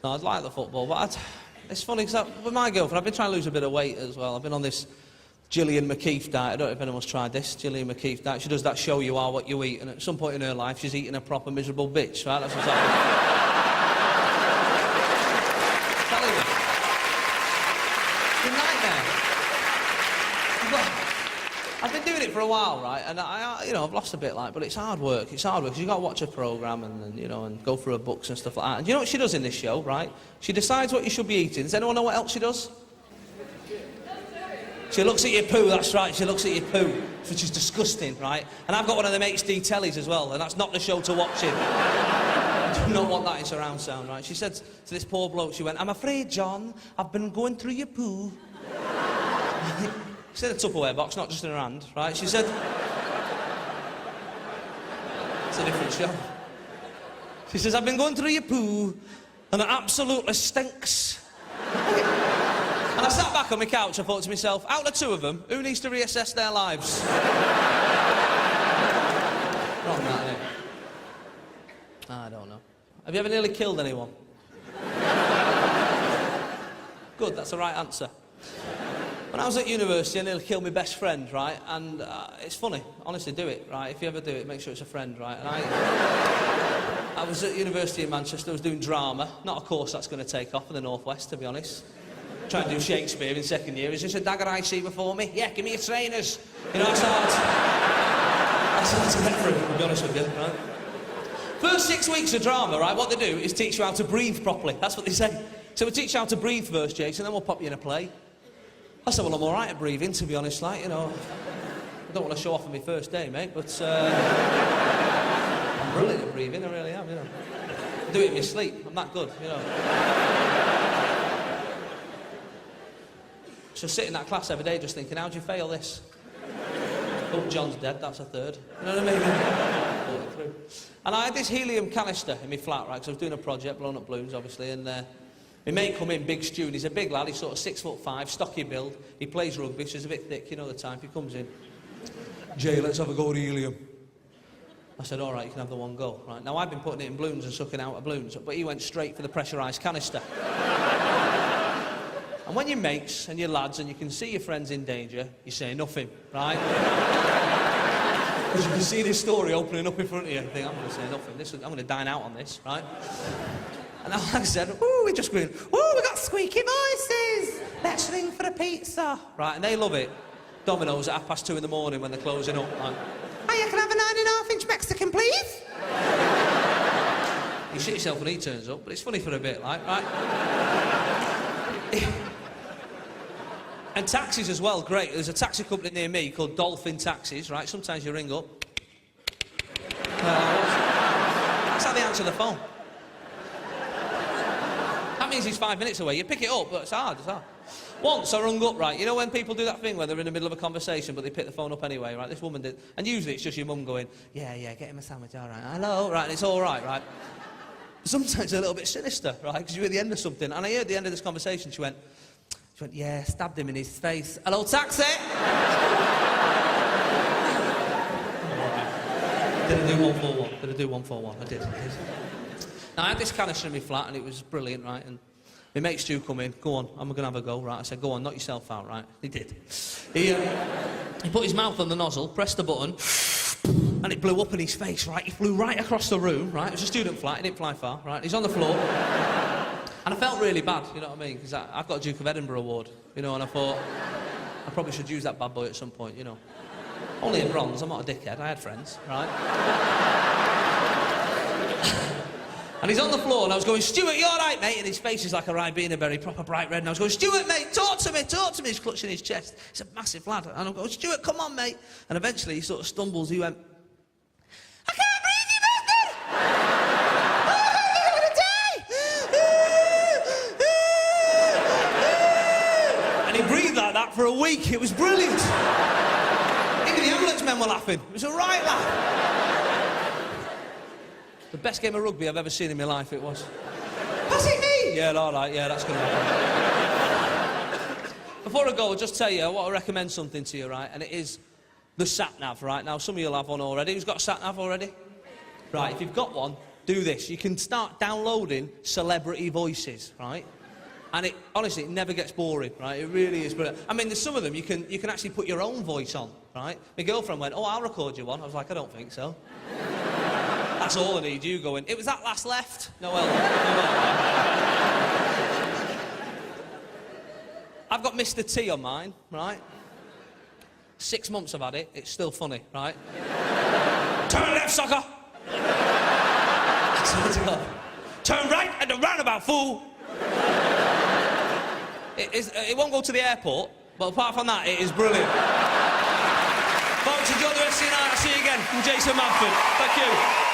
No, I'd like the football, but it's funny because with my girlfriend, I've been trying to lose a bit of weight as well. I've been on this Gillian McKeith diet. I don't know if anyone's tried this, Gillian McKeith diet. She does that show you are what you eat, and at some point in her life, she's eating a proper miserable bitch, right? That's what's happening. I've been doing it for a while, right, and I've lost a bit, like, but it's hard work. It's hard work because you've got to watch a programme and go through her books and stuff like that. And you know what she does in this show, right? She decides what you should be eating. Does anyone know what else she does? She looks at your poo, that's right, she looks at your poo, which is disgusting, right? And I've got one of them HD tellies as well, and that's not the show to watch it. I do not want that in surround sound, right? She said to this poor bloke, she went, "I'm afraid, John, I've been going through your poo." She said a Tupperware box, not just in her hand, right? She said... It's a different show. She says, "I've been going through your poo, and it absolutely stinks." And I sat back on my couch, I thought to myself, out of the two of them, who needs to reassess their lives? Wrong that, innit? I don't know. Have you ever nearly killed anyone? Good, that's the right answer. When I was at university, I nearly killed my best friend, right? And it's funny, honestly, do it, right? If you ever do it, make sure it's a friend, right? And I was at university in Manchester, I was doing drama. Not a course that's going to take off in the Northwest, to be honest. Trying to do Shakespeare in second year. Is this a dagger I see before me? Yeah, give me your trainers. You know, that's hard. That's hard to get through, to be honest with you, right? First 6 weeks of drama, right, what they do is teach you how to breathe properly. That's what they say. So we'll teach you how to breathe first, Jason, then we'll pop you in a play. I said, well, I'm all right at breathing, to be honest, like, you know. I don't want to show off on my first day, mate, but I'm brilliant at breathing, I really am, you know. I do it in my sleep, I'm that good, you know. So sit in that class every day just thinking, how'd you fail this? Oh, John's dead, that's a third. You know what I mean? Pull it through. And I had this helium canister in my flat, right, because I was doing a project, blowing up balloons, obviously, and my mate come in, big Stu, and he's a big lad, he's sort of 6'5", stocky build, he plays rugby, so he's a bit thick, you know the type, he comes in. "Jay, let's have a go at helium." I said, all right, you can have the one go, right. Now, I've been putting it in balloons and sucking out of balloons, but he went straight for the pressurised canister. And when you're mates and you're lads and you can see your friends in danger, you say nothing, right? Because you can see this story opening up in front of you and think, I'm going to say nothing, I'm going to dine out on this, right? And I said, ooh, we're just going, ooh, we got squeaky voices, let's ring for a pizza. Right, and they love it. Domino's at 2:30 in the morning when they're closing up. Like, "Hiya, can I have a 9.5-inch Mexican, please?" You shit yourself when he turns up, but it's funny for a bit, like, right? And taxis as well, great. There's a taxi company near me called Dolphin Taxis, right? Sometimes you ring up. That's how they answer the phone. That means he's 5 minutes away. You pick it up, but it's hard, it's hard. Once I rung up, right, you know when people do that thing where they're in the middle of a conversation but they pick the phone up anyway, right? This woman did. And usually it's just your mum going, yeah, get him a sandwich, all right, hello, right, and it's all right, right? Sometimes it's a little bit sinister, right, because you're at the end of something. And I heard at the end of this conversation, she went, yeah, stabbed him in his face. "Hello, taxi!" Did I do 141? Did I do 141? I did. Now, I had this canister in my flat, and it was brilliant, right? And my mate Stu come in, "Go on, I'm going to have a go," right? I said, "Go on, knock yourself out," right? He did. He put his mouth on the nozzle, pressed the button, and it blew up in his face, right? He flew right across the room, right? It was a student flat, he didn't fly far, right? He's on the floor. And I felt really bad, you know what I mean? Because I've got a Duke of Edinburgh award, you know, and I thought, I probably should use that bad boy at some point, you know. Only a bronze, I'm not a dickhead, I had friends, right? And he's on the floor, and I was going, "Stuart, you all right, mate?" And his face is like a Ribena berry, proper bright red. And I was going, "Stuart, mate, talk to me. He's clutching his chest. He's a massive lad. And I'm going, "Stuart, come on, mate." And eventually he sort of stumbles, he went, "I can't breathe, you bastard! I'm gonna die!" And he breathed like that for a week. It was brilliant. Even the ambulance men were laughing. It was a right laugh. The best game of rugby I've ever seen in my life, it was. "Pass it me!" Yeah, all right, yeah, that's going to happen. Before I go, I'll just tell you, I want to recommend something to you, right? And it is the sat-nav, right? Now, some of you will have one already. Who's got a sat-nav already? Right, if you've got one, do this. You can start downloading celebrity voices, right? And it, honestly, it never gets boring, right? It really is brilliant. I mean, there's some of them you can actually put your own voice on, right? My girlfriend went, oh, I'll record you one. I was like, I don't think so. That's all I need, you going, it was that last left. No, well. I've got Mr. T on mine, right? 6 months I've had it, it's still funny, right? Turn left, sucker! That's what to go. Turn right at the roundabout, fool! It won't go to the airport, but apart from that, it is brilliant. Folks, enjoy the rest of your night. I'll see you again from Jason Manford. Thank you.